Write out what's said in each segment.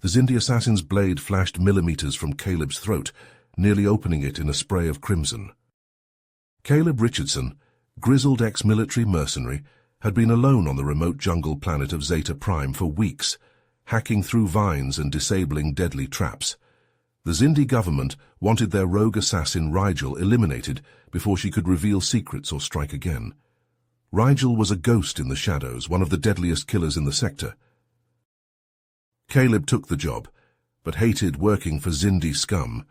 The Zindi assassin's blade flashed millimeters from Caleb's throat, nearly opening it in a spray of crimson. Caleb Richardson, grizzled ex-military mercenary, had been alone on the remote jungle planet of Zeta Prime for weeks, hacking through vines and disabling deadly traps. The Zindi government wanted their rogue assassin Rigel eliminated before she could reveal secrets or strike again. Rigel was a ghost in the shadows, one of the deadliest killers in the sector. Caleb took the job, but hated working for Zindi scum.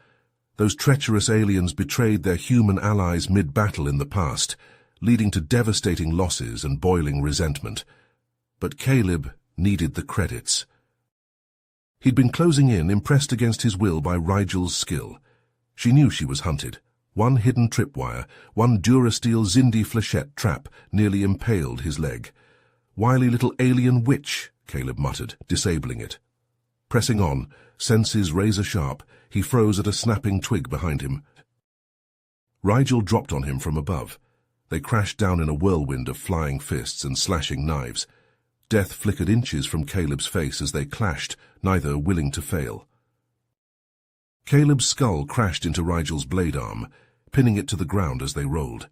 Those treacherous aliens betrayed their human allies mid-battle in the past, leading to devastating losses and boiling resentment. But Caleb needed the credits. He'd been closing in, impressed against his will by Rigel's skill. She knew she was hunted. One hidden tripwire, one Durasteel Zindi flechette trap nearly impaled his leg. "Wily little alien witch," Caleb muttered, disabling it. Pressing on, senses razor-sharp, he froze at a snapping twig behind him. Rigel dropped on him from above. They crashed down in a whirlwind of flying fists and slashing knives. Death flickered inches from Caleb's face as they clashed, neither willing to fail. Caleb's skull crashed into Rigel's blade arm, pinning it to the ground as they rolled.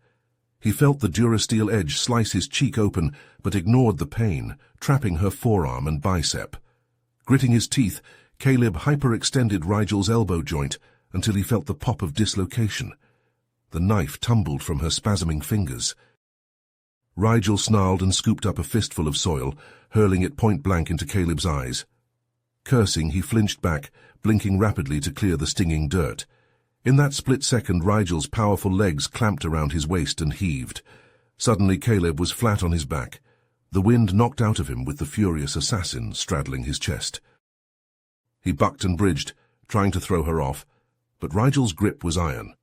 He felt the Durasteel edge slice his cheek open, but ignored the pain, trapping her forearm and bicep. Gritting his teeth, Caleb hyperextended Rigel's elbow joint until he felt the pop of dislocation. The knife tumbled from her spasming fingers. Rigel snarled and scooped up a fistful of soil, hurling it point-blank into Caleb's eyes. Cursing, he flinched back, blinking rapidly to clear the stinging dirt. In that split second, Rigel's powerful legs clamped around his waist and heaved. Suddenly, Caleb was flat on his back. The wind knocked out of him with the furious assassin straddling his chest. He bucked and bridged, trying to throw her off, but Rigel's grip was iron.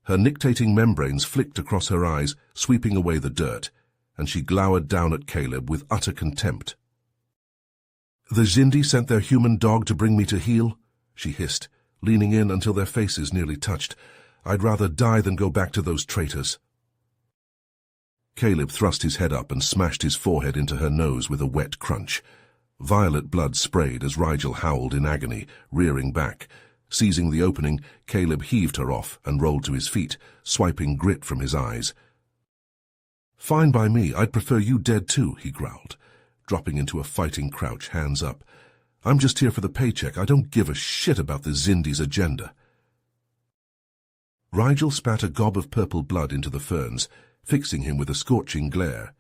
Her nictating membranes flicked across her eyes, sweeping away the dirt, and she glowered down at Caleb with utter contempt. "The Zindi sent their human dog to bring me to heel?" she hissed, leaning in until their faces nearly touched. "I'd rather die than go back to those traitors." Caleb thrust his head up and smashed his forehead into her nose with a wet crunch. Violet blood sprayed as Rigel howled in agony, rearing back. Seizing the opening, Caleb heaved her off and rolled to his feet, swiping grit from his eyes. "Fine by me, I'd prefer you dead too," he growled, dropping into a fighting crouch, hands up. "I'm just here for the paycheck. I don't give a shit about the Zindi's agenda." Rigel spat a gob of purple blood into the ferns, fixing him with a scorching glare.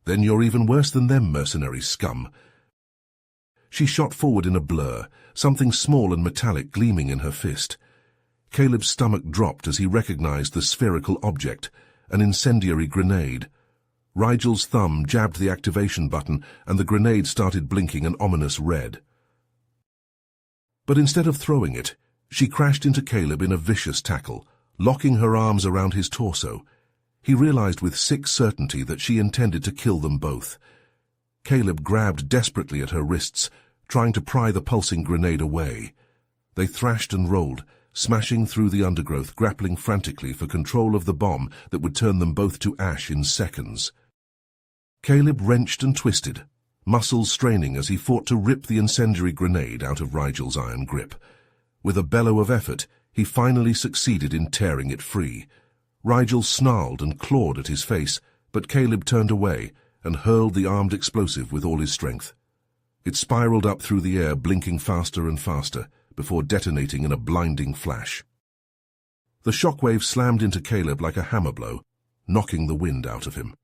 "Then you're even worse than them, mercenary scum." She shot forward in a blur, something small and metallic gleaming in her fist. Caleb's stomach dropped as he recognized the spherical object, an incendiary grenade. Rigel's thumb jabbed the activation button, and the grenade started blinking an ominous red. But instead of throwing it, she crashed into Caleb in a vicious tackle, locking her arms around his torso. He realized with sick certainty that she intended to kill them both. Caleb grabbed desperately at her wrists, trying to pry the pulsing grenade away. They thrashed and rolled, smashing through the undergrowth, grappling frantically for control of the bomb that would turn them both to ash in seconds. Caleb wrenched and twisted, muscles straining as he fought to rip the incendiary grenade out of Rigel's iron grip. With a bellow of effort, he finally succeeded in tearing it free. Rigel snarled and clawed at his face, but Caleb turned away and hurled the armed explosive with all his strength. It spiraled up through the air, blinking faster and faster, before detonating in a blinding flash. The shockwave slammed into Caleb like a hammer blow, knocking the wind out of him.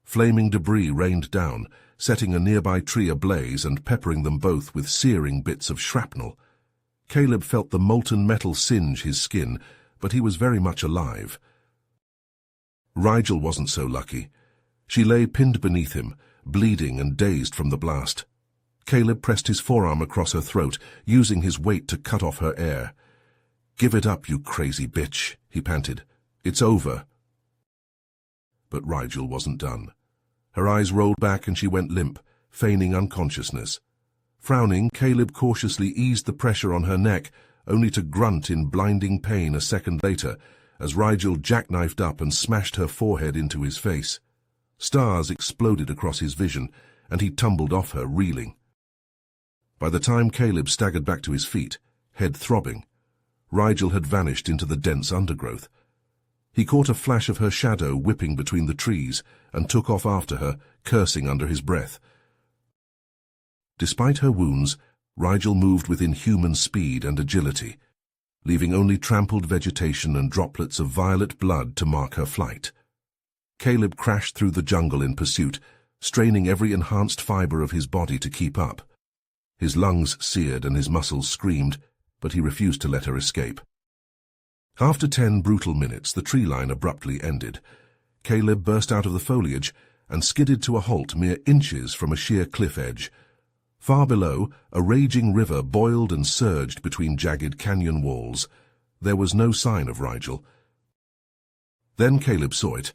Flaming debris rained down, setting a nearby tree ablaze and peppering them both with searing bits of shrapnel. Caleb felt the molten metal singe his skin, but he was very much alive. Rigel wasn't so lucky. She lay pinned beneath him, bleeding and dazed from the blast. Caleb pressed his forearm across her throat, using his weight to cut off her air. "Give it up, you crazy bitch," he panted. "It's over." But Rigel wasn't done. Her eyes rolled back and she went limp, feigning unconsciousness. Frowning, Caleb cautiously eased the pressure on her neck, only to grunt in blinding pain a second later, as Rigel jackknifed up and smashed her forehead into his face. Stars exploded across his vision, and he tumbled off her, reeling. By the time Caleb staggered back to his feet, head throbbing, Rigel had vanished into the dense undergrowth. He caught a flash of her shadow whipping between the trees and took off after her, cursing under his breath. Despite her wounds, Rigel moved with inhuman speed and agility, leaving only trampled vegetation and droplets of violet blood to mark her flight. Caleb crashed through the jungle in pursuit, straining every enhanced fiber of his body to keep up. His lungs seared and his muscles screamed, but he refused to let her escape. After 10 brutal minutes, the tree line abruptly ended. Caleb burst out of the foliage and skidded to a halt mere inches from a sheer cliff edge. Far below, a raging river boiled and surged between jagged canyon walls. There was no sign of Rigel. Then Caleb saw it.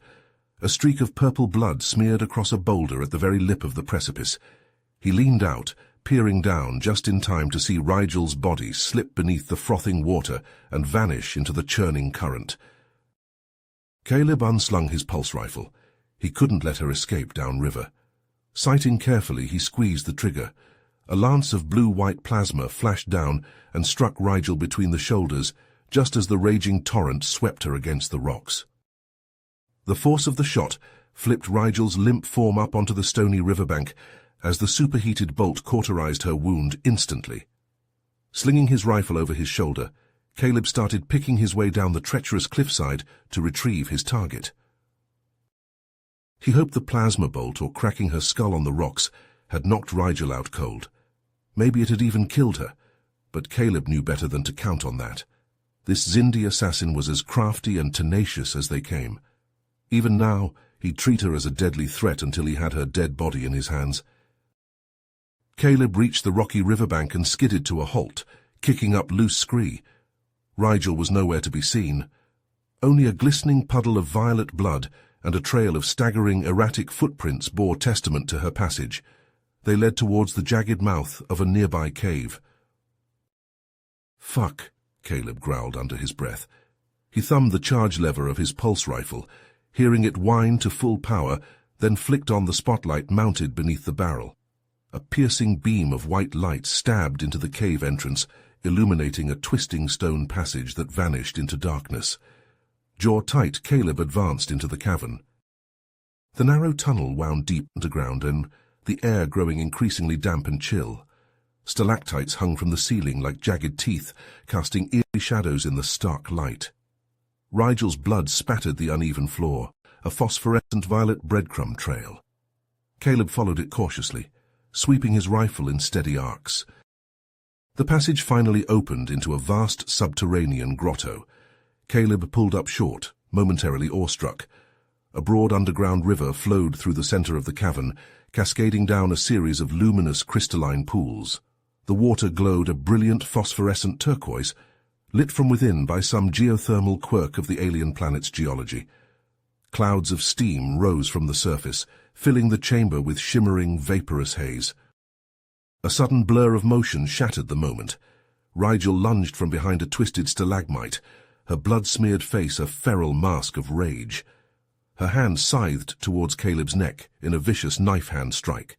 A streak of purple blood smeared across a boulder at the very lip of the precipice. He leaned out, peering down just in time to see Rigel's body slip beneath the frothing water and vanish into the churning current. Caleb unslung his pulse rifle. He couldn't let her escape downriver. Sighting carefully, he squeezed the trigger. A lance of blue-white plasma flashed down and struck Rigel between the shoulders just as the raging torrent swept her against the rocks. The force of the shot flipped Rigel's limp form up onto the stony riverbank as the superheated bolt cauterized her wound instantly. Slinging his rifle over his shoulder, Caleb started picking his way down the treacherous cliffside to retrieve his target. He hoped the plasma bolt or cracking her skull on the rocks had knocked Rigel out cold. Maybe it had even killed her, but Caleb knew better than to count on that. This Zindi assassin was as crafty and tenacious as they came. Even now, he'd treat her as a deadly threat until he had her dead body in his hands. Caleb reached the rocky riverbank and skidded to a halt, kicking up loose scree. Rigel was nowhere to be seen. Only a glistening puddle of violet blood and a trail of staggering, erratic footprints bore testament to her passage. They led towards the jagged mouth of a nearby cave. "Fuck," Caleb growled under his breath. He thumbed the charge lever of his pulse rifle, hearing it whine to full power, then flicked on the spotlight mounted beneath the barrel. A piercing beam of white light stabbed into the cave entrance, illuminating a twisting stone passage that vanished into darkness. Jaw tight, Caleb advanced into the cavern. The narrow tunnel wound deep underground, and the air growing increasingly damp and chill. Stalactites hung from the ceiling like jagged teeth, casting eerie shadows in the stark light. Rigel's blood spattered the uneven floor, a phosphorescent violet breadcrumb trail. Caleb followed it cautiously, sweeping his rifle in steady arcs. The passage finally opened into a vast subterranean grotto. Caleb pulled up short, momentarily awestruck. A broad underground river flowed through the center of the cavern, cascading down a series of luminous crystalline pools. The water glowed a brilliant phosphorescent turquoise, lit from within by some geothermal quirk of the alien planet's geology. Clouds of steam rose from the surface, filling the chamber with shimmering, vaporous haze. A sudden blur of motion shattered the moment. Rigel lunged from behind a twisted stalagmite, her blood-smeared face a feral mask of rage. Her hand scythed towards Caleb's neck in a vicious knife-hand strike.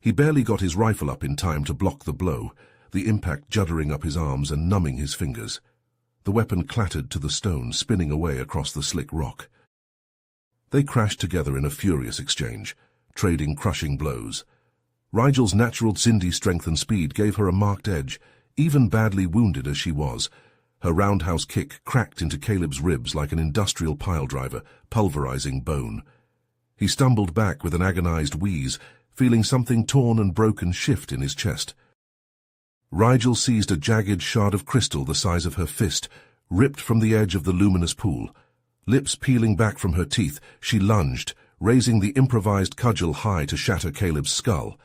He barely got his rifle up in time to block the blow, the impact juddering up his arms and numbing his fingers. The weapon clattered to the stone, spinning away across the slick rock. They crashed together in a furious exchange, trading crushing blows. Rigel's natural Zindi strength and speed gave her a marked edge, even badly wounded as she was. Her roundhouse kick cracked into Caleb's ribs like an industrial piledriver, pulverizing bone. He stumbled back with an agonized wheeze, feeling something torn and broken shift in his chest. Rigel seized a jagged shard of crystal the size of her fist, ripped from the edge of the luminous pool. Lips peeling back from her teeth, she lunged, raising the improvised cudgel high to shatter Caleb's skull.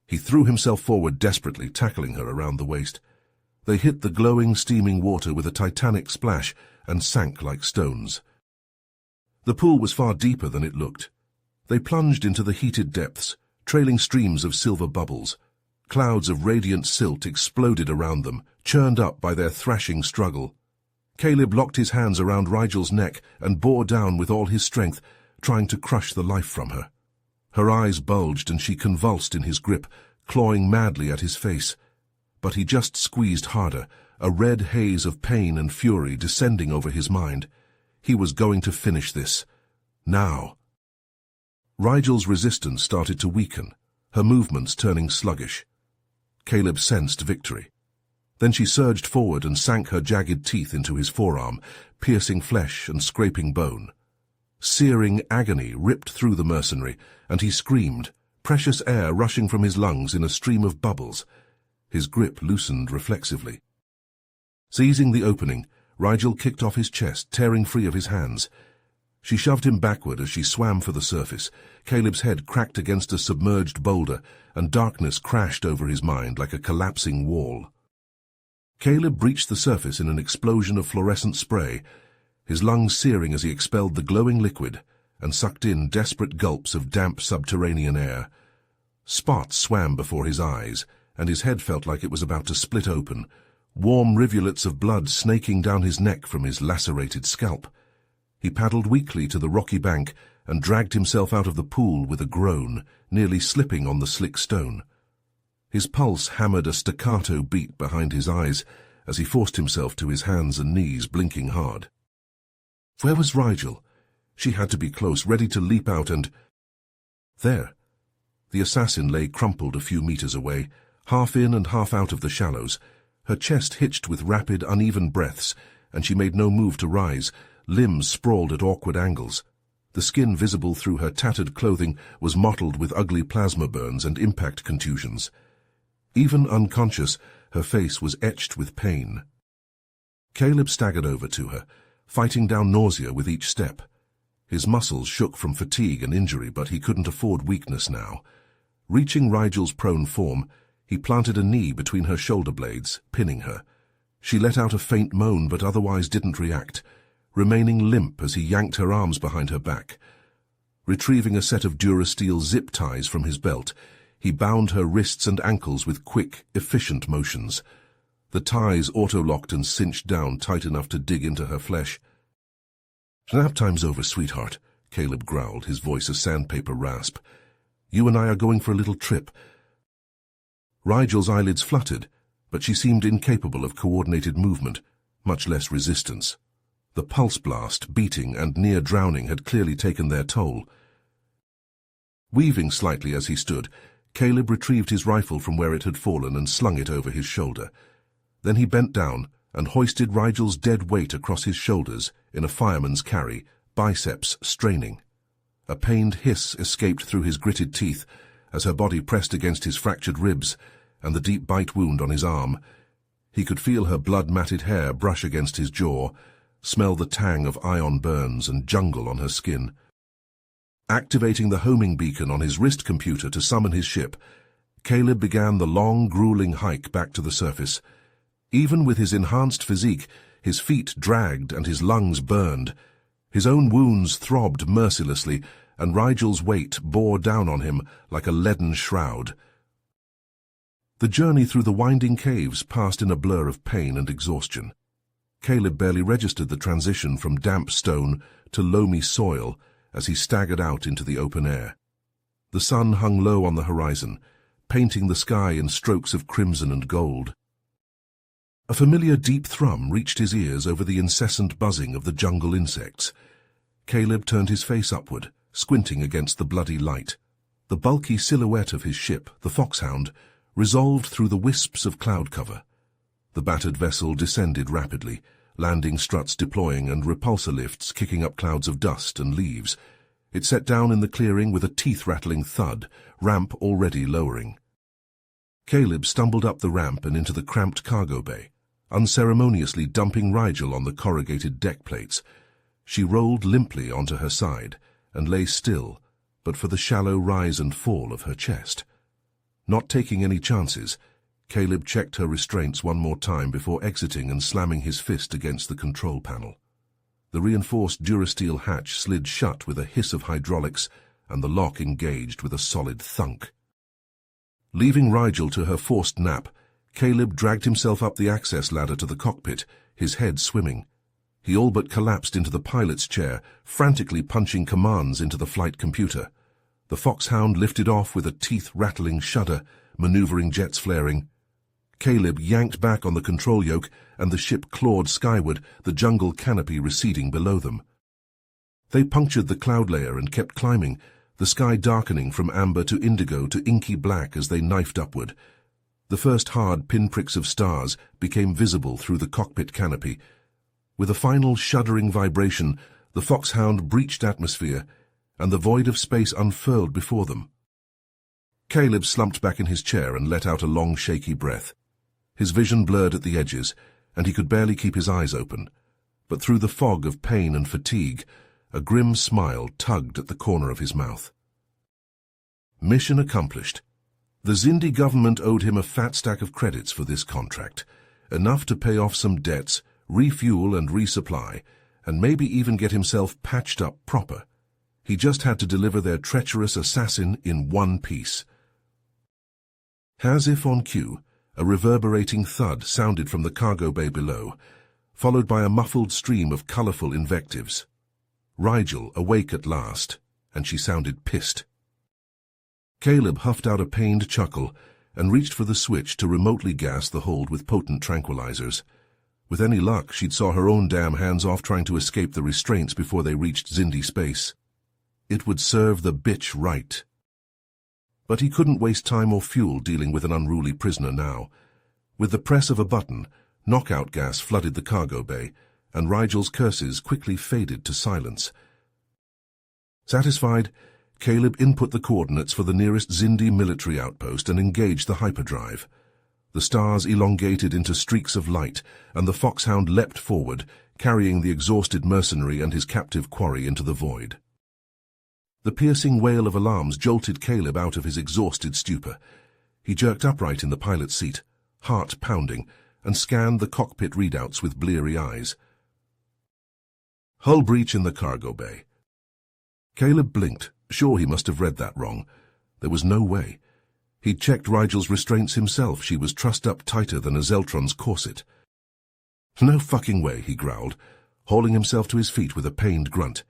He threw himself forward desperately, tackling her around the waist. They hit the glowing, steaming water with a titanic splash and sank like stones. The pool was far deeper than it looked. They plunged into the heated depths, trailing streams of silver bubbles. Clouds of radiant silt exploded around them, churned up by their thrashing struggle. Caleb locked his hands around Rigel's neck and bore down with all his strength, trying to crush the life from her. Her eyes bulged and she convulsed in his grip, clawing madly at his face. but he just squeezed harder, a red haze of pain and fury descending over his mind. He was going to finish this. Now. Rigel's resistance started to weaken, her movements turning sluggish. Caleb sensed victory. Then she surged forward and sank her jagged teeth into his forearm, piercing flesh and scraping bone. Searing agony ripped through the mercenary, and he screamed, precious air rushing from his lungs in a stream of bubbles. His grip loosened reflexively. Seizing the opening, Rigel kicked off his chest, tearing free of his hands. She shoved him backward as she swam for the surface. Caleb's head cracked against a submerged boulder, and darkness crashed over his mind like a collapsing wall. Caleb breached the surface in an explosion of fluorescent spray, his lungs searing as he expelled the glowing liquid and sucked in desperate gulps of damp subterranean air. Spots swam before his eyes, and his head felt like it was about to split open, warm rivulets of blood snaking down his neck from his lacerated scalp. He paddled weakly to the rocky bank and dragged himself out of the pool with a groan, nearly slipping on the slick stone. His pulse hammered a staccato beat behind his eyes as he forced himself to his hands and knees, blinking hard. Where was Rigel? She had to be close, ready to leap out and... There. The assassin lay crumpled a few meters away, half in and half out of the shallows, her chest hitched with rapid, uneven breaths, and she made no move to rise, limbs sprawled at awkward angles. The skin visible through her tattered clothing was mottled with ugly plasma burns and impact contusions. Even unconscious, her face was etched with pain. Caleb staggered over to her, fighting down nausea with each step. His muscles shook from fatigue and injury, but he couldn't afford weakness now. Reaching Rigel's prone form, he planted a knee between her shoulder blades, pinning her. She let out a faint moan, but otherwise didn't react, remaining limp as he yanked her arms behind her back. Retrieving a set of Durasteel zip ties from his belt, he bound her wrists and ankles with quick, efficient motions. The ties auto-locked and cinched down tight enough to dig into her flesh. "Nap time's over, sweetheart," Caleb growled, his voice a sandpaper rasp. "You and I are going for a little trip." Rigel's eyelids fluttered, but she seemed incapable of coordinated movement, much less resistance. The pulse blast, beating, and near drowning had clearly taken their toll. Weaving slightly as he stood, Caleb retrieved his rifle from where it had fallen and slung it over his shoulder. Then he bent down and hoisted Rigel's dead weight across his shoulders in a fireman's carry, biceps straining. A pained hiss escaped through his gritted teeth as her body pressed against his fractured ribs and the deep bite wound on his arm. He could feel her blood-matted hair brush against his jaw, smell the tang of ion burns and jungle on her skin. Activating the homing beacon on his wrist computer to summon his ship, Caleb began the long, grueling hike back to the surface. Even with his enhanced physique, his feet dragged and his lungs burned. His own wounds throbbed mercilessly, and Rigel's weight bore down on him like a leaden shroud. The journey through the winding caves passed in a blur of pain and exhaustion. Caleb barely registered the transition from damp stone to loamy soil as he staggered out into the open air. The sun hung low on the horizon, painting the sky in strokes of crimson and gold. A familiar deep thrum reached his ears over the incessant buzzing of the jungle insects. Caleb turned his face upward, squinting against the bloody light. The bulky silhouette of his ship, the Foxhound, resolved through the wisps of cloud cover. The battered vessel descended rapidly, landing struts deploying and repulsor lifts kicking up clouds of dust and leaves. It set down in the clearing with a teeth-rattling thud, ramp already lowering. Caleb stumbled up the ramp and into the cramped cargo bay, unceremoniously dumping Rigel on the corrugated deck plates. She rolled limply onto her side and lay still, but for the shallow rise and fall of her chest. Not taking any chances, Caleb checked her restraints one more time before exiting and slamming his fist against the control panel. The reinforced Durasteel hatch slid shut with a hiss of hydraulics, and the lock engaged with a solid thunk. Leaving Rigel to her forced nap, Caleb dragged himself up the access ladder to the cockpit, his head swimming. He all but collapsed into the pilot's chair, frantically punching commands into the flight computer. The Foxhound lifted off with a teeth-rattling shudder, maneuvering jets flaring. Caleb yanked back on the control yoke, and the ship clawed skyward, the jungle canopy receding below them. They punctured the cloud layer and kept climbing, the sky darkening from amber to indigo to inky black as they knifed upward. The first hard pinpricks of stars became visible through the cockpit canopy. With a final shuddering vibration, the foxhound breached atmosphere, and the void of space unfurled before them. Caleb slumped back in his chair and let out a long, shaky breath. His vision blurred at the edges, and he could barely keep his eyes open. But through the fog of pain and fatigue, a grim smile tugged at the corner of his mouth. Mission accomplished. The Zindi government owed him a fat stack of credits for this contract, enough to pay off some debts, refuel and resupply, and maybe even get himself patched up proper. He just had to deliver their treacherous assassin in one piece. As if on cue, a reverberating thud sounded from the cargo bay below, followed by a muffled stream of colorful invectives. Rigel awake at last, and she sounded pissed. Caleb huffed out a pained chuckle and reached for the switch to remotely gas the hold with potent tranquilizers. With any luck, she'd saw her own damn hands off trying to escape the restraints before they reached Zindi space. It would serve the bitch right. But he couldn't waste time or fuel dealing with an unruly prisoner now. With the press of a button, knockout gas flooded the cargo bay, and Rigel's curses quickly faded to silence. Satisfied, Caleb input the coordinates for the nearest Zindi military outpost and engaged the hyperdrive. The stars elongated into streaks of light, and the foxhound leapt forward, carrying the exhausted mercenary and his captive quarry into the void. The piercing wail of alarms jolted Caleb out of his exhausted stupor. He jerked upright in the pilot's seat, heart pounding, and scanned the cockpit readouts with bleary eyes. Hull breach in the cargo bay. Caleb blinked, sure he must have read that wrong. There was no way. He'd checked Rigel's restraints himself. She was trussed up tighter than a Zeltron's corset. No fucking way, he growled, hauling himself to his feet with a pained grunt.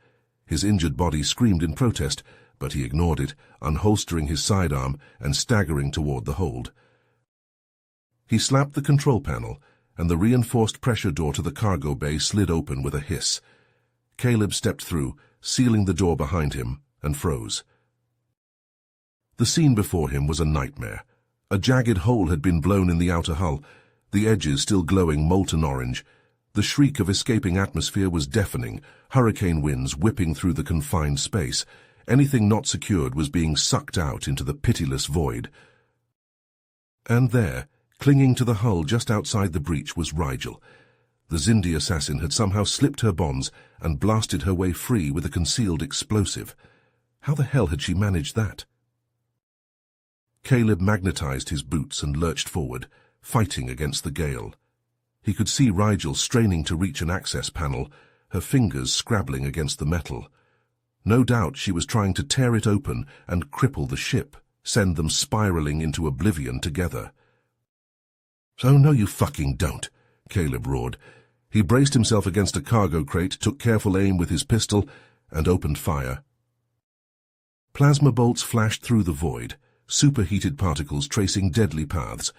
His injured body screamed in protest, but he ignored it, unholstering his sidearm and staggering toward the hold. He slapped the control panel, and the reinforced pressure door to the cargo bay slid open with a hiss. Caleb stepped through, sealing the door behind him, and froze. The scene before him was a nightmare. A jagged hole had been blown in the outer hull, the edges still glowing molten orange. The shriek of escaping atmosphere was deafening, hurricane winds whipping through the confined space. Anything not secured was being sucked out into the pitiless void. And there, clinging to the hull just outside the breach, was Rigel. The Zindi assassin had somehow slipped her bonds and blasted her way free with a concealed explosive. How the hell had she managed that? Caleb magnetized his boots and lurched forward, fighting against the gale. He could see Rigel straining to reach an access panel, her fingers scrabbling against the metal. No doubt she was trying to tear it open and cripple the ship, send them spiraling into oblivion together. "Oh, no you fucking don't," Caleb roared. He braced himself against a cargo crate, took careful aim with his pistol, and opened fire. Plasma bolts flashed through the void, superheated particles tracing deadly paths.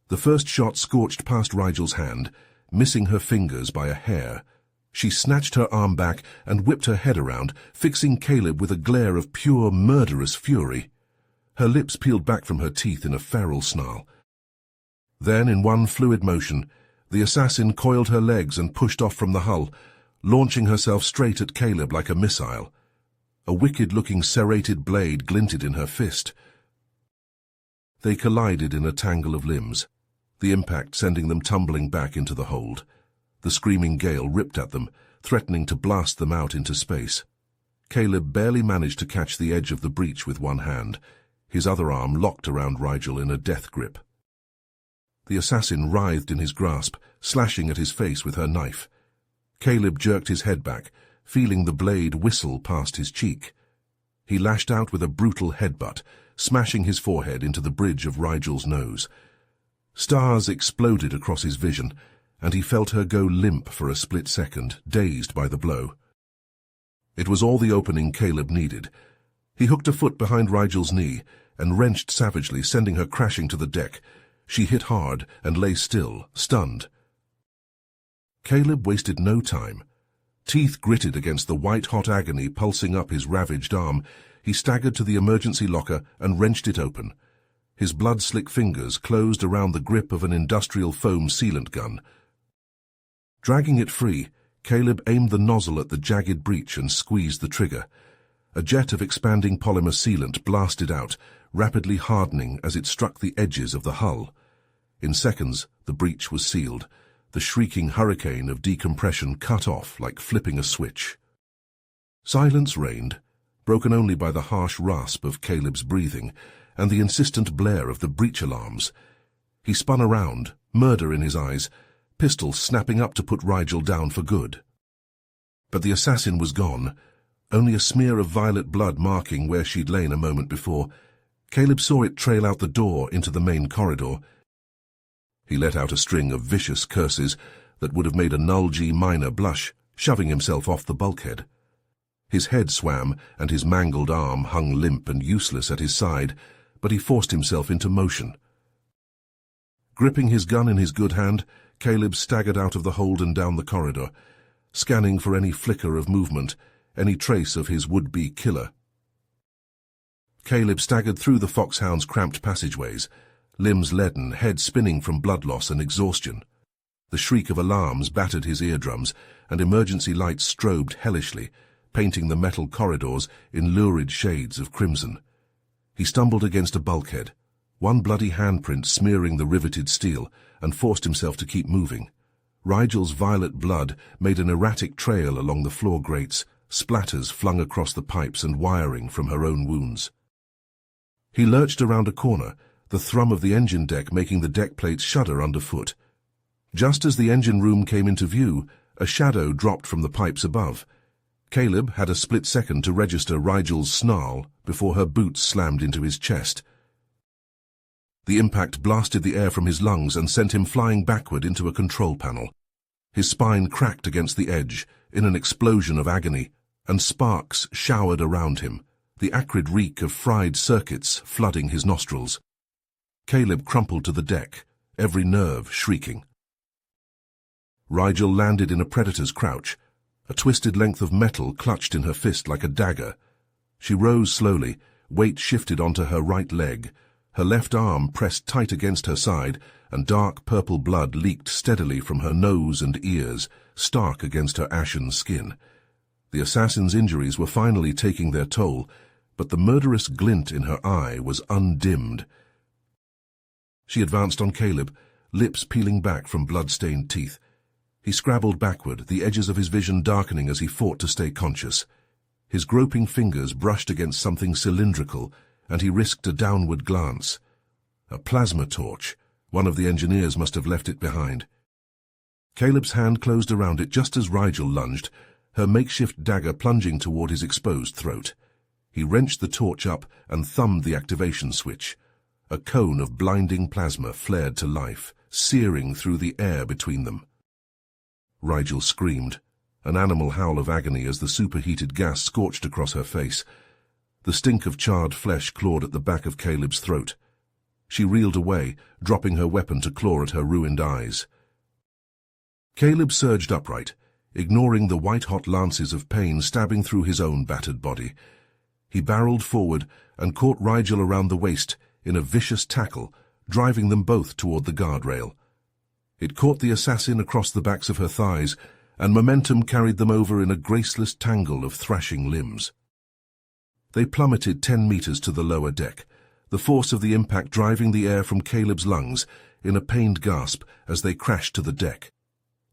The first shot scorched past Rigel's hand, missing her fingers by a hair. She snatched her arm back and whipped her head around, fixing Caleb with a glare of pure, murderous fury. Her lips peeled back from her teeth in a feral snarl. Then, in one fluid motion, the assassin coiled her legs and pushed off from the hull, launching herself straight at Caleb like a missile. A wicked-looking serrated blade glinted in her fist. They collided in a tangle of limbs, the impact sending them tumbling back into the hold. The screaming gale ripped at them, threatening to blast them out into space. Caleb barely managed to catch the edge of the breach with one hand, his other arm locked around Rigel in a death grip. The assassin writhed in his grasp, slashing at his face with her knife. Caleb jerked his head back, feeling the blade whistle past his cheek. He lashed out with a brutal headbutt, smashing his forehead into the bridge of Rigel's nose. Stars exploded across his vision, and he felt her go limp for a split second, dazed by the blow. It was all the opening Caleb needed. He hooked a foot behind Rigel's knee and wrenched savagely, sending her crashing to the deck. She hit hard and lay still, stunned. Caleb wasted no time. Teeth gritted against the white-hot agony pulsing up his ravaged arm. He staggered to the emergency locker and wrenched it open. His blood-slick fingers closed around the grip of an industrial foam sealant gun. Dragging it free, Caleb aimed the nozzle at the jagged breach and squeezed the trigger. A jet of expanding polymer sealant blasted out, rapidly hardening as it struck the edges of the hull. In seconds, the breach was sealed. The shrieking hurricane of decompression cut off like flipping a switch. Silence reigned, broken only by the harsh rasp of Caleb's breathing and the insistent blare of the breach alarms. He spun around, murder in his eyes, pistol snapping up to put Rigel down for good. But the assassin was gone, only a smear of violet blood marking where she'd lain a moment before. Caleb saw it trail out the door into the main corridor. He let out a string of vicious curses that would have made a null G minor blush, shoving himself off the bulkhead. His head swam, and his mangled arm hung limp and useless at his side, but he forced himself into motion. Gripping his gun in his good hand, Caleb staggered out of the hold and down the corridor, scanning for any flicker of movement, any trace of his would-be killer. Caleb staggered through the foxhound's cramped passageways, limbs leaden, head spinning from blood loss and exhaustion. The shriek of alarms battered his eardrums, and emergency lights strobed hellishly, painting the metal corridors in lurid shades of crimson. He stumbled against a bulkhead, one bloody handprint smearing the riveted steel, and forced himself to keep moving. Rigel's violet blood made an erratic trail along the floor grates, splatters flung across the pipes and wiring from her own wounds. He lurched around a corner, the thrum of the engine deck making the deck plates shudder underfoot. Just as the engine room came into view, a shadow dropped from the pipes above. Caleb had a split second to register Rigel's snarl before her boots slammed into his chest. The impact blasted the air from his lungs and sent him flying backward into a control panel. His spine cracked against the edge in an explosion of agony, and sparks showered around him, the acrid reek of fried circuits flooding his nostrils. Caleb crumpled to the deck, every nerve shrieking. Rigel landed in a predator's crouch, a twisted length of metal clutched in her fist like a dagger. She rose slowly, weight shifted onto her right leg, her left arm pressed tight against her side, and dark purple blood leaked steadily from her nose and ears, stark against her ashen skin. The assassin's injuries were finally taking their toll, but the murderous glint in her eye was undimmed. She advanced on Caleb, lips peeling back from blood-stained teeth. He scrabbled backward, the edges of his vision darkening as he fought to stay conscious. His groping fingers brushed against something cylindrical, and he risked a downward glance. A plasma torch. One of the engineers must have left it behind. Caleb's hand closed around it just as Rigel lunged, her makeshift dagger plunging toward his exposed throat. He wrenched the torch up and thumbed the activation switch. A cone of blinding plasma flared to life, searing through the air between them. Rigel screamed, an animal howl of agony as the superheated gas scorched across her face. The stink of charred flesh clawed at the back of Caleb's throat. She reeled away, dropping her weapon to claw at her ruined eyes. Caleb surged upright, ignoring the white-hot lances of pain stabbing through his own battered body. He barreled forward and caught Rigel around the waist in a vicious tackle, driving them both toward the guardrail. It caught the assassin across the backs of her thighs, and momentum carried them over in a graceless tangle of thrashing limbs. They plummeted 10 meters to the lower deck, the force of the impact driving the air from Caleb's lungs in a pained gasp as they crashed to the deck.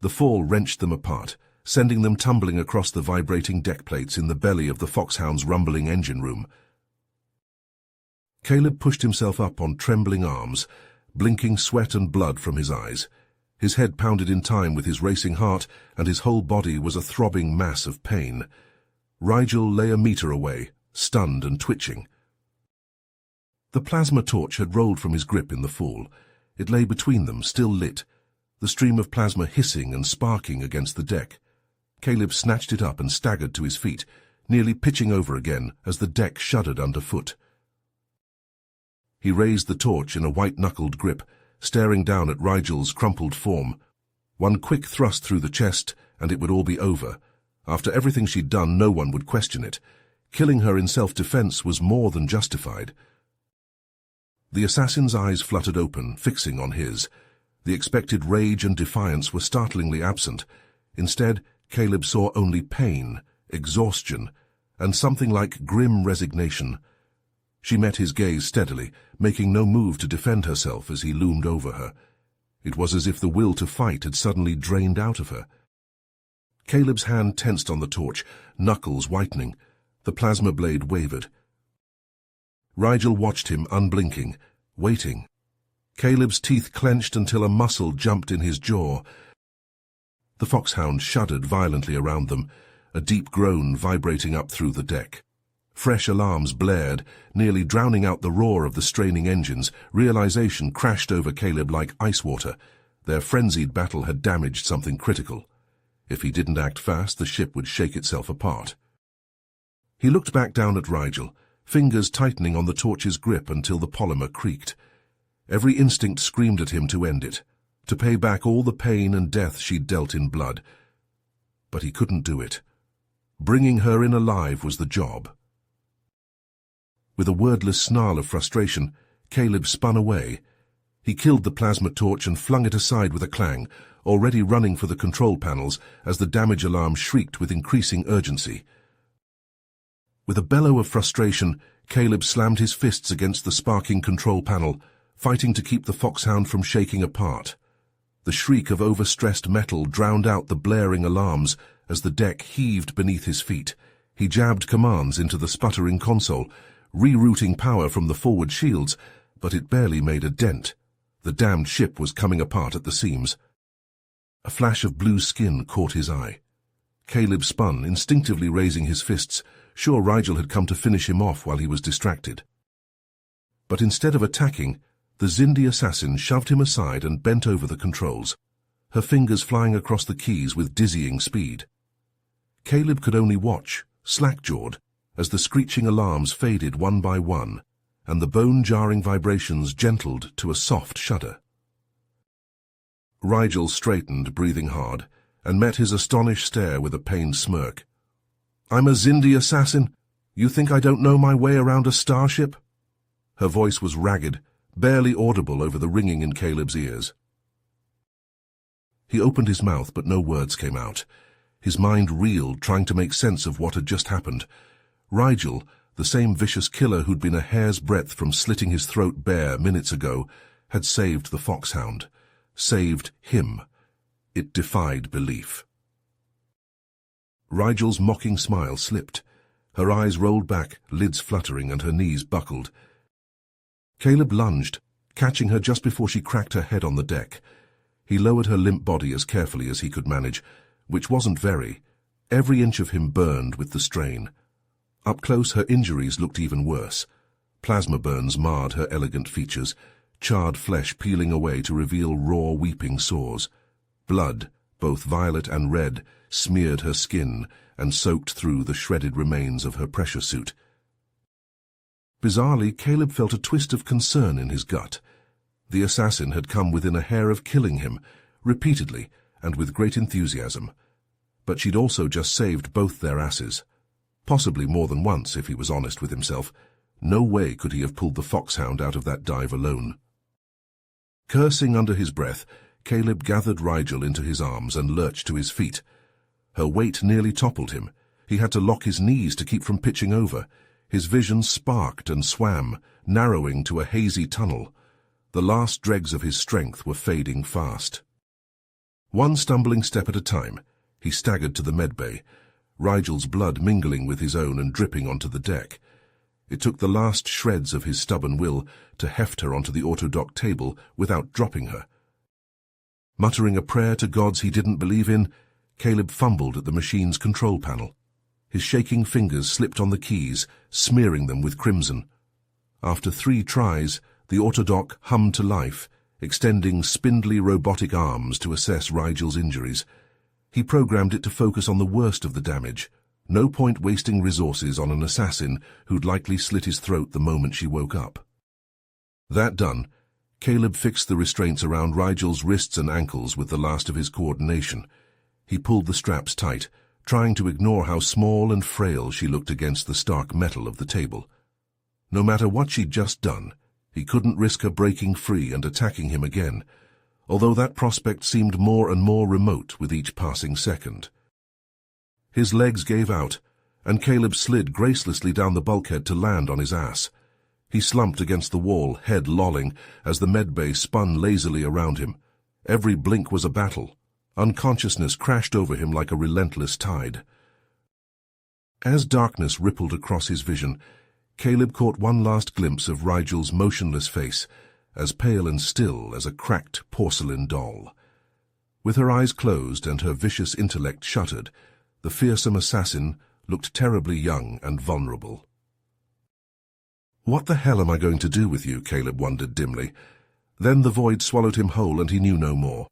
The fall wrenched them apart, sending them tumbling across the vibrating deck plates in the belly of the Foxhound's rumbling engine room. Caleb pushed himself up on trembling arms, blinking sweat and blood from his eyes. His head pounded in time with his racing heart, and his whole body was a throbbing mass of pain. Rigel lay a meter away, stunned and twitching. The plasma torch had rolled from his grip in the fall. It lay between them, still lit, the stream of plasma hissing and sparking against the deck. Caleb snatched it up and staggered to his feet, nearly pitching over again as the deck shuddered underfoot. He raised the torch in a white-knuckled grip, staring down at Rigel's crumpled form. One quick thrust through the chest, and it would all be over. After everything she'd done, no one would question it. Killing her in self-defense was more than justified. The assassin's eyes fluttered open, fixing on his. The expected rage and defiance were startlingly absent. Instead, Caleb saw only pain, exhaustion, and something like grim resignation. She met his gaze steadily, making no move to defend herself as he loomed over her. It was as if the will to fight had suddenly drained out of her. Caleb's hand tensed on the torch, knuckles whitening. The plasma blade wavered. Rigel watched him, unblinking, waiting. Caleb's teeth clenched until a muscle jumped in his jaw. The foxhound shuddered violently around them, a deep groan vibrating up through the deck. Fresh alarms blared, nearly drowning out the roar of the straining engines. Realization crashed over Caleb like ice water. Their frenzied battle had damaged something critical. If he didn't act fast, the ship would shake itself apart. He looked back down at Rigel, fingers tightening on the torch's grip until the polymer creaked. Every instinct screamed at him to end it, to pay back all the pain and death she'd dealt in blood. But he couldn't do it. Bringing her in alive was the job. With a wordless snarl of frustration, Caleb spun away. He killed the plasma torch and flung it aside with a clang, already running for the control panels as the damage alarm shrieked with increasing urgency. With a bellow of frustration, Caleb slammed his fists against the sparking control panel, fighting to keep the foxhound from shaking apart. The shriek of overstressed metal drowned out the blaring alarms as the deck heaved beneath his feet. He jabbed commands into the sputtering console, rerouting power from the forward shields, but it barely made a dent. The damned ship was coming apart at the seams. A flash of blue skin caught his eye. Caleb spun, instinctively raising his fists, sure Rigel had come to finish him off while he was distracted. But instead of attacking, the Zindi assassin shoved him aside and bent over the controls, her fingers flying across the keys with dizzying speed. Caleb could only watch, slack-jawed, as the screeching alarms faded one by one, and the bone-jarring vibrations gentled to a soft shudder. Rigel straightened, breathing hard, and met his astonished stare with a pained smirk. "I'm a Zindi assassin? You think I don't know my way around a starship?" Her voice was ragged, barely audible over the ringing in Caleb's ears. He opened his mouth, but no words came out. His mind reeled, trying to make sense of what had just happened. Rigel, the same vicious killer who'd been a hair's breadth from slitting his throat bare minutes ago, had saved the foxhound. Saved him. It defied belief. Rigel's mocking smile slipped. Her eyes rolled back, lids fluttering, and her knees buckled. Caleb lunged, catching her just before she cracked her head on the deck. He lowered her limp body as carefully as he could manage, which wasn't very. Every inch of him burned with the strain. Up close, her injuries looked even worse. Plasma burns marred her elegant features, charred flesh peeling away to reveal raw, weeping sores. Blood, both violet and red, smeared her skin and soaked through the shredded remains of her pressure suit. Bizarrely, Caleb felt a twist of concern in his gut. The assassin had come within a hair of killing him, repeatedly and with great enthusiasm. But she'd also just saved both their asses. Possibly more than once, if he was honest with himself. No way could he have pulled the foxhound out of that dive alone. Cursing under his breath, Caleb gathered Rigel into his arms and lurched to his feet. Her weight nearly toppled him. He had to lock his knees to keep from pitching over. His vision sparked and swam, narrowing to a hazy tunnel. The last dregs of his strength were fading fast. One stumbling step at a time, he staggered to the medbay, Rigel's blood mingling with his own and dripping onto the deck. It took the last shreds of his stubborn will to heft her onto the autodock table without dropping her. Muttering a prayer to gods he didn't believe in, Caleb fumbled at the machine's control panel. His shaking fingers slipped on the keys, smearing them with crimson. After 3 tries, the autodock hummed to life, extending spindly robotic arms to assess Rigel's injuries. He programmed it to focus on the worst of the damage. No point wasting resources on an assassin who'd likely slit his throat the moment she woke up. That done, Caleb fixed the restraints around Rigel's wrists and ankles with the last of his coordination. He pulled the straps tight, trying to ignore how small and frail she looked against the stark metal of the table. No matter what she'd just done, he couldn't risk her breaking free and attacking him again, although that prospect seemed more and more remote with each passing second. His legs gave out, and Caleb slid gracelessly down the bulkhead to land on his ass. He slumped against the wall, head lolling, as the medbay spun lazily around him. Every blink was a battle. Unconsciousness crashed over him like a relentless tide. As darkness rippled across his vision, Caleb caught one last glimpse of Rigel's motionless face, as pale and still as a cracked porcelain doll. With her eyes closed and her vicious intellect shuttered, the fearsome assassin looked terribly young and vulnerable. "What the hell am I going to do with you?" Caleb wondered dimly. Then the void swallowed him whole and he knew no more.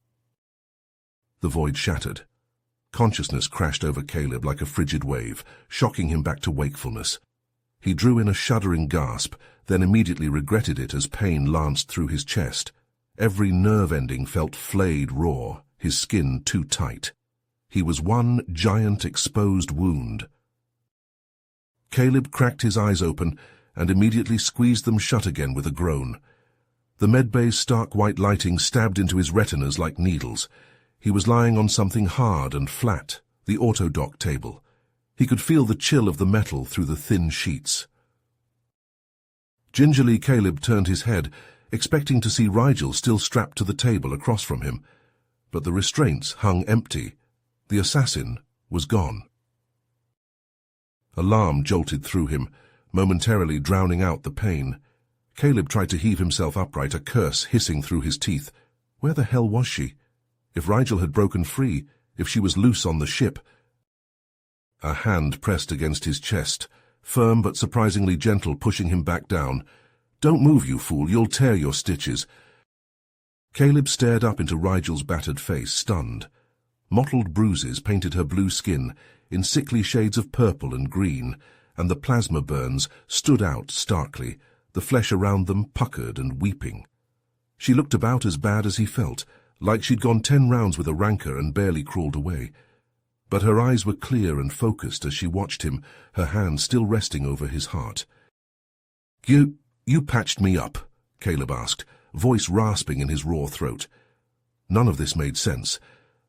The void shattered. Consciousness crashed over Caleb like a frigid wave, shocking him back to wakefulness. He drew in a shuddering gasp, then immediately regretted it as pain lanced through his chest. Every nerve ending felt flayed raw, his skin too tight. He was one giant exposed wound. Caleb cracked his eyes open and immediately squeezed them shut again with a groan. The medbay's stark white lighting stabbed into his retinas like needles. He was lying on something hard and flat, the autodock table. He could feel the chill of the metal through the thin sheets. Gingerly, Caleb turned his head, expecting to see Rigel still strapped to the table across from him. But the restraints hung empty. The assassin was gone. Alarm jolted through him, momentarily drowning out the pain. Caleb tried to heave himself upright, a curse hissing through his teeth. Where the hell was she? If Rigel had broken free, if she was loose on the ship. A hand pressed against his chest, firm but surprisingly gentle, pushing him back down. "Don't move, you fool, you'll tear your stitches." Caleb stared up into Rigel's battered face, stunned. Mottled bruises painted her blue skin in sickly shades of purple and green, and the plasma burns stood out starkly, the flesh around them puckered and weeping. She looked about as bad as he felt, like she'd gone 10 rounds with a rancor and barely crawled away. But her eyes were clear and focused as she watched him, her hand still resting over his heart. You patched me up?" Caleb asked, voice rasping in his raw throat. None of this made sense.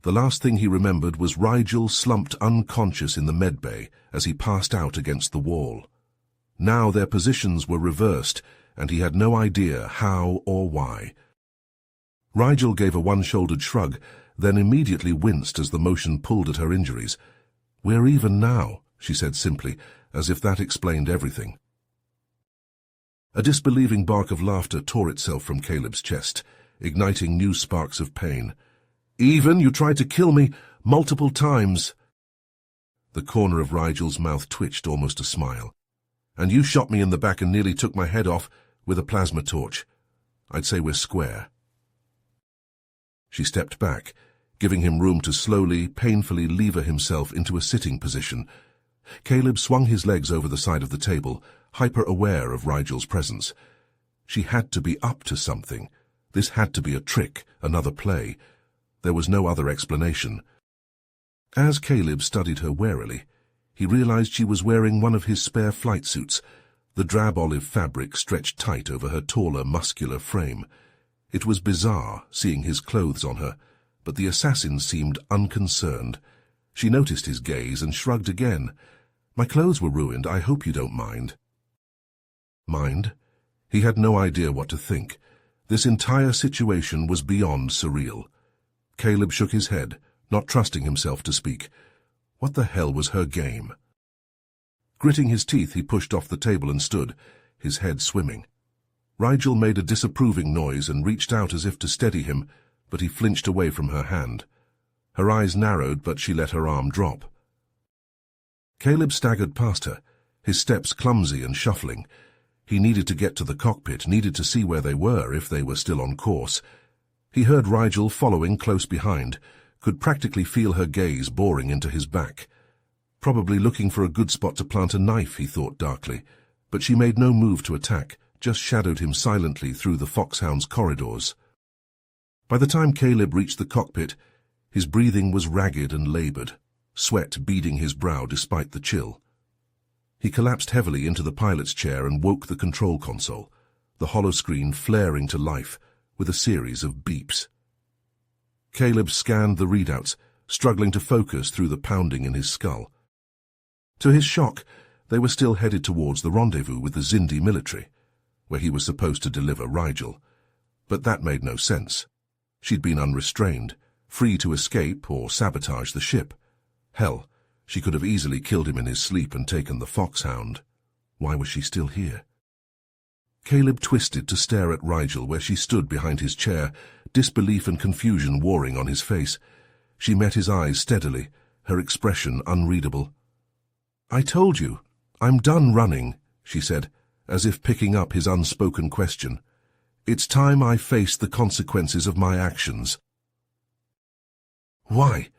The last thing he remembered was Rigel slumped unconscious in the medbay as he passed out against the wall. Now their positions were reversed, and he had no idea how or why. Rigel gave a one-shouldered shrug, then immediately winced as the motion pulled at her injuries. "We're even now," she said simply, as if that explained everything. A disbelieving bark of laughter tore itself from Caleb's chest, igniting new sparks of pain. "Even? You tried to kill me multiple times." The corner of Rigel's mouth twitched, almost a smile. "And you shot me in the back and nearly took my head off with a plasma torch. I'd say we're square." She stepped back, giving him room to slowly, painfully lever himself into a sitting position. Caleb swung his legs over the side of the table, hyper-aware of Rigel's presence. She had to be up to something. This had to be a trick, another play. There was no other explanation. As Caleb studied her warily, he realized she was wearing one of his spare flight suits. The drab olive fabric stretched tight over her taller, muscular frame. It was bizarre, seeing his clothes on her, but the assassin seemed unconcerned. She noticed his gaze and shrugged again. "My clothes were ruined. I hope you don't mind." Mind? He had no idea what to think. This entire situation was beyond surreal. Caleb shook his head, not trusting himself to speak. What the hell was her game? Gritting his teeth, he pushed off the table and stood, his head swimming. Rigel made a disapproving noise and reached out as if to steady him, but he flinched away from her hand. Her eyes narrowed, but she let her arm drop. Caleb staggered past her, his steps clumsy and shuffling. He needed to get to the cockpit, needed to see where they were, if they were still on course. He heard Rigel following close behind, could practically feel her gaze boring into his back. Probably looking for a good spot to plant a knife, he thought darkly, but she made no move to attack, just shadowed him silently through the foxhound's corridors. By the time Caleb reached the cockpit, his breathing was ragged and labored, sweat beading his brow despite the chill. He collapsed heavily into the pilot's chair and woke the control console, the holoscreen flaring to life with a series of beeps. Caleb scanned the readouts, struggling to focus through the pounding in his skull. To his shock, they were still headed towards the rendezvous with the Zindi military, where he was supposed to deliver Rigel. But that made no sense. She'd been unrestrained, free to escape or sabotage the ship. Hell, she could have easily killed him in his sleep and taken the foxhound. Why was she still here? Caleb twisted to stare at Rigel where she stood behind his chair, disbelief and confusion warring on his face. She met his eyes steadily, her expression unreadable. "I told you, I'm done running," she said, as if picking up his unspoken question. "It's time I faced the consequences of my actions." "Why?"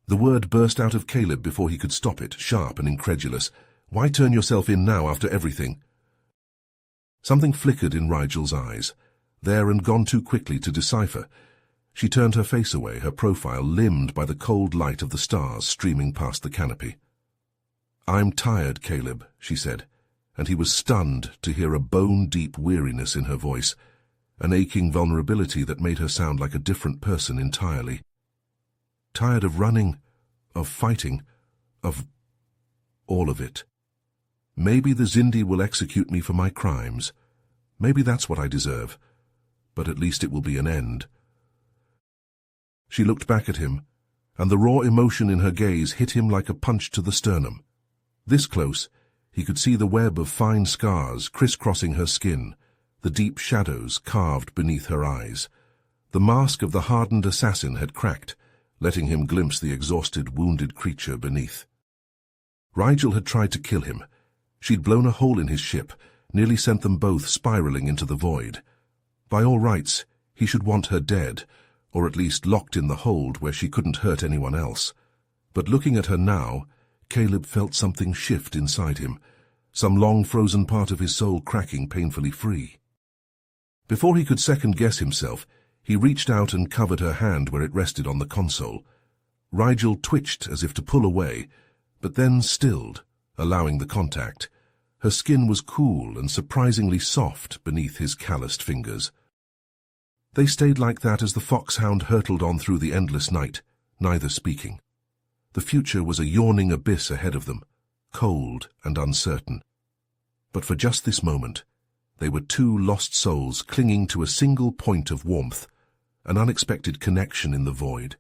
The word burst out of Caleb before he could stop it, sharp and incredulous. "Why turn yourself in now after everything?" Something flickered in Rigel's eyes, there and gone too quickly to decipher. She turned her face away, her profile limned by the cold light of the stars streaming past the canopy. "I'm tired, Caleb," she said, and he was stunned to hear a bone-deep weariness in her voice, an aching vulnerability that made her sound like a different person entirely. "Tired of running, of fighting, of all of it. Maybe the Zindi will execute me for my crimes. Maybe that's what I deserve. But at least it will be an end." She looked back at him, and the raw emotion in her gaze hit him like a punch to the sternum. This close, he could see the web of fine scars crisscrossing her skin, the deep shadows carved beneath her eyes. The mask of the hardened assassin had cracked, letting him glimpse the exhausted, wounded creature beneath. Rigel had tried to kill him. She'd blown a hole in his ship, nearly sent them both spiraling into the void. By all rights, he should want her dead, or at least locked in the hold where she couldn't hurt anyone else. But looking at her now, Caleb felt something shift inside him, some long-frozen part of his soul cracking painfully free. Before he could second-guess himself, he reached out and covered her hand where it rested on the console. Rigel twitched as if to pull away, but then stilled, allowing the contact. Her skin was cool and surprisingly soft beneath his calloused fingers. They stayed like that as the foxhound hurtled on through the endless night, neither speaking. The future was a yawning abyss ahead of them, cold and uncertain. But for just this moment, they were two lost souls clinging to a single point of warmth, an unexpected connection in the void.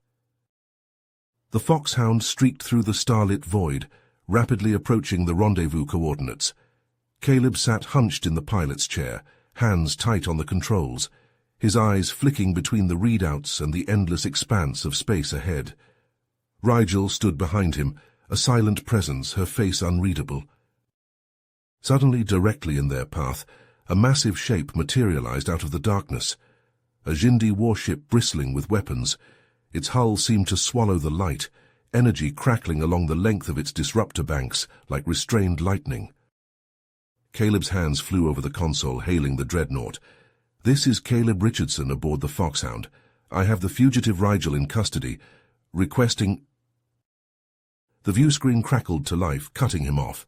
The foxhound streaked through the starlit void, rapidly approaching the rendezvous coordinates. Caleb sat hunched in the pilot's chair, hands tight on the controls, his eyes flicking between the readouts and the endless expanse of space ahead. Rigel stood behind him, a silent presence, her face unreadable. Suddenly, directly in their path, a massive shape materialized out of the darkness. A Zindi warship bristling with weapons. Its hull seemed to swallow the light, energy crackling along the length of its disruptor banks like restrained lightning. Caleb's hands flew over the console, hailing the dreadnought. "This is Caleb Richardson aboard the Foxhound. I have the fugitive Rigel in custody, requesting—" The view screen crackled to life, cutting him off.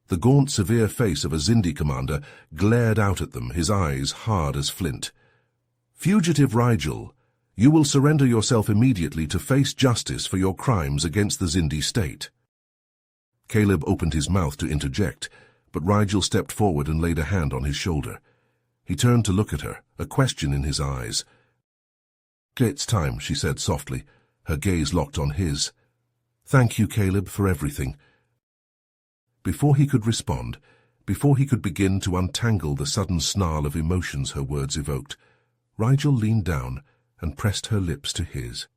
The gaunt, severe face of a Zindi commander glared out at them, his eyes hard as flint. "Fugitive Rigel, you will surrender yourself immediately to face justice for your crimes against the Zindi state." Caleb opened his mouth to interject, but Rigel stepped forward and laid a hand on his shoulder. He turned to look at her, a question in his eyes. "It's time," she said softly, her gaze locked on his. "Thank you, Caleb, for everything." Before he could respond, before he could begin to untangle the sudden snarl of emotions her words evoked, Rigel leaned down and pressed her lips to his.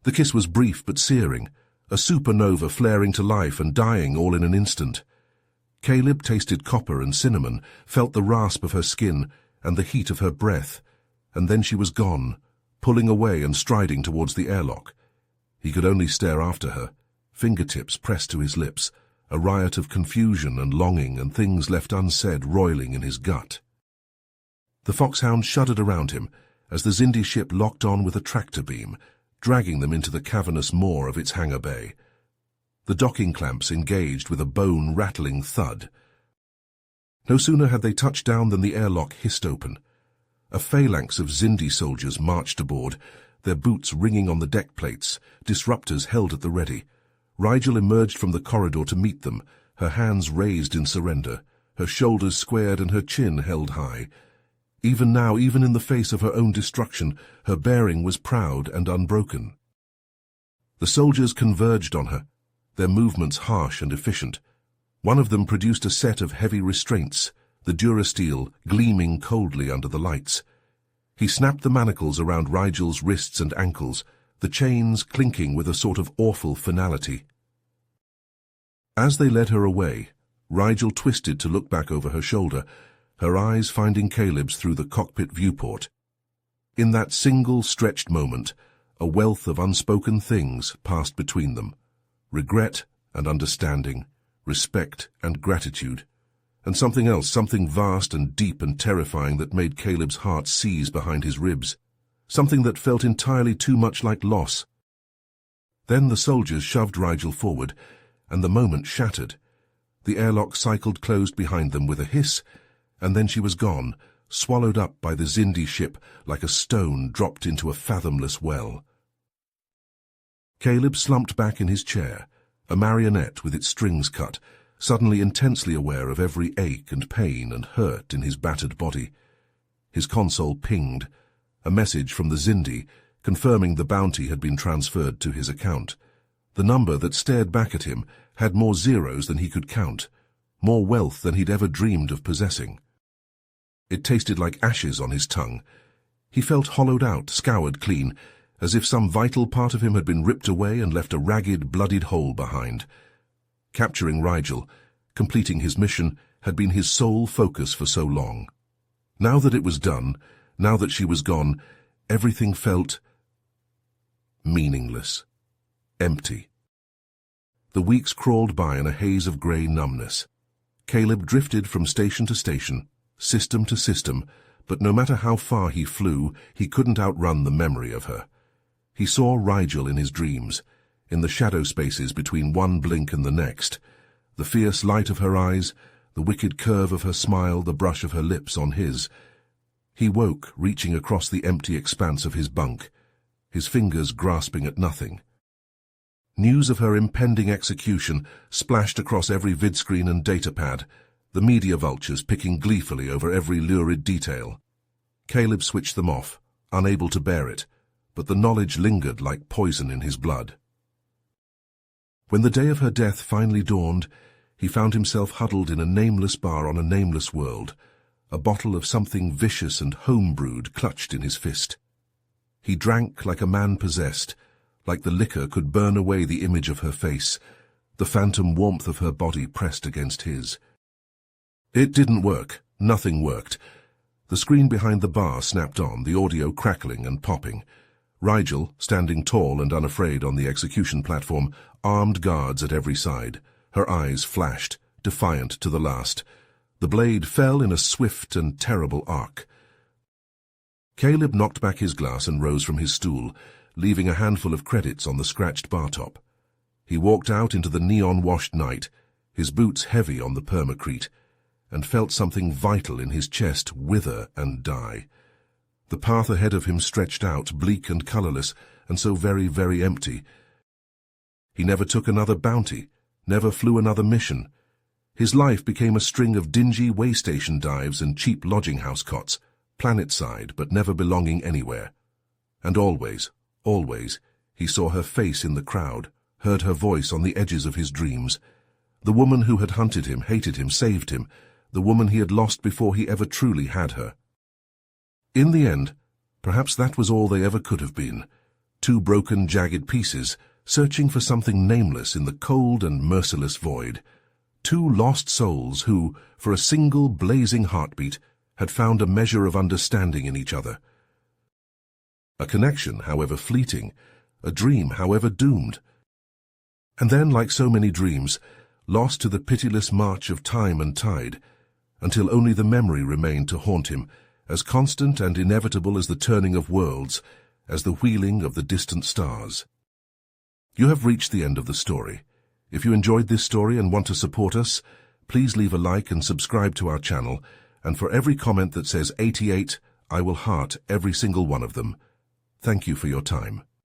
The kiss was brief but searing, a supernova flaring to life and dying all in an instant. Caleb tasted copper and cinnamon, felt the rasp of her skin and the heat of her breath, and then she was gone, pulling away and striding towards the airlock. He could only stare after her, fingertips pressed to his lips, a riot of confusion and longing and things left unsaid roiling in his gut. The foxhound shuddered around him as the Xindi ship locked on with a tractor beam, dragging them into the cavernous maw of its hangar bay. The docking clamps engaged with a bone-rattling thud. No sooner had they touched down than the airlock hissed open. A phalanx of Xindi soldiers marched aboard, their boots ringing on the deck plates, disruptors held at the ready. Rigel emerged from the corridor to meet them, her hands raised in surrender, her shoulders squared and her chin held high. Even now, even in the face of her own destruction, her bearing was proud and unbroken. The soldiers converged on her, their movements harsh and efficient. One of them produced a set of heavy restraints, the durasteel gleaming coldly under the lights. He snapped the manacles around Rigel's wrists and ankles, the chains clinking with a sort of awful finality. As they led her away, Rigel twisted to look back over her shoulder, her eyes finding Caleb's through the cockpit viewport. In that single stretched moment, a wealth of unspoken things passed between them. Regret and understanding, respect and gratitude, and something else, something vast and deep and terrifying that made Caleb's heart seize behind his ribs, something that felt entirely too much like loss. Then the soldiers shoved Rigel forward, and the moment shattered. The airlock cycled closed behind them with a hiss, and then she was gone, swallowed up by the Xindi ship like a stone dropped into a fathomless well. Caleb slumped back in his chair, a marionette with its strings cut, suddenly intensely aware of every ache and pain and hurt in his battered body. His console pinged, a message from the Xindi, confirming the bounty had been transferred to his account. The number that stared back at him had more zeros than he could count, more wealth than he'd ever dreamed of possessing. It tasted like ashes on his tongue. He felt hollowed out, scoured clean, as if some vital part of him had been ripped away and left a ragged, bloodied hole behind. Capturing Rigel, completing his mission, had been his sole focus for so long. Now that it was done, now that she was gone, everything felt meaningless, empty. The weeks crawled by in a haze of grey numbness. Caleb drifted from station to station, system to system, but no matter how far he flew, he couldn't outrun the memory of her. He saw Rigel in his dreams, in the shadow spaces between one blink and the next, the fierce light of her eyes, the wicked curve of her smile, the brush of her lips on his. He woke, reaching across the empty expanse of his bunk, his fingers grasping at nothing. News of her impending execution splashed across every vidscreen and datapad, the media vultures picking gleefully over every lurid detail. Caleb switched them off, unable to bear it, but the knowledge lingered like poison in his blood. When the day of her death finally dawned, he found himself huddled in a nameless bar on a nameless world, a bottle of something vicious and home-brewed clutched in his fist. He drank like a man possessed, like the liquor could burn away the image of her face, the phantom warmth of her body pressed against his. It didn't work. Nothing worked. The screen behind the bar snapped on, the audio crackling and popping. Rigel, standing tall and unafraid on the execution platform, armed guards at every side. Her eyes flashed, defiant to the last. The blade fell in a swift and terrible arc. Caleb knocked back his glass and rose from his stool, leaving a handful of credits on the scratched bar top. He walked out into the neon-washed night, his boots heavy on the permacrete, and felt something vital in his chest wither and die. The path ahead of him stretched out, bleak and colourless, and so very, very empty. He never took another bounty, never flew another mission. His life became a string of dingy way-station dives and cheap lodging-house cots, planet-side but never belonging anywhere. And always, always, he saw her face in the crowd, heard her voice on the edges of his dreams. The woman who had hunted him, hated him, saved him, the woman he had lost before he ever truly had her. In the end, perhaps that was all they ever could have been, two broken, jagged pieces, searching for something nameless in the cold and merciless void. Two lost souls who, for a single blazing heartbeat, had found a measure of understanding in each other. A connection, however fleeting, a dream, however doomed. And then, like so many dreams, lost to the pitiless march of time and tide, until only the memory remained to haunt him, as constant and inevitable as the turning of worlds, as the wheeling of the distant stars. You have reached the end of the story. If you enjoyed this story and want to support us, please leave a like and subscribe to our channel, and for every comment that says 88, I will heart every single one of them. Thank you for your time.